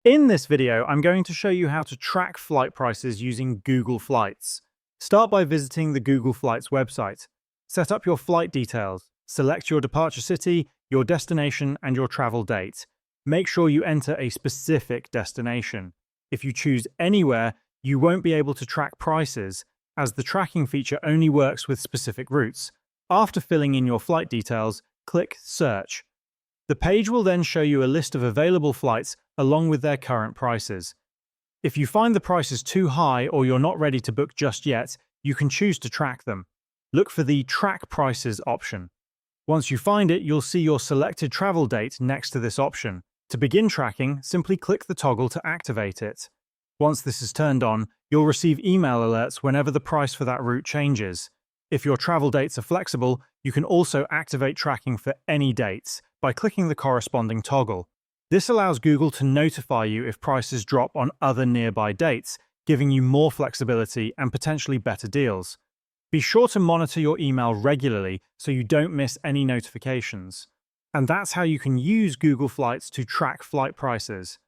In this video, I'm going to show you how to track flight prices using Google Flights. Start by visiting the Google Flights website. Set up your flight details. Select your departure city, your destination, and your travel date. Make sure you enter a specific destination. If you choose anywhere, you won't be able to track prices, as the tracking feature only works with specific routes. After filling in your flight details, click Search. The page will then show you a list of available flights along with their current prices. If you find the prices too high or you're not ready to book just yet, you can choose to track them. Look for the Track Prices option. Once you find it, you'll see your selected travel date next to this option. To begin tracking, simply click the toggle to activate it. Once this is turned on, you'll receive email alerts whenever the price for that route changes. If your travel dates are flexible, you can also activate tracking for any dates by clicking the corresponding toggle. This allows Google to notify you if prices drop on other nearby dates, giving you more flexibility and potentially better deals. Be sure to monitor your email regularly so you don't miss any notifications. And that's how you can use Google Flights to track flight prices.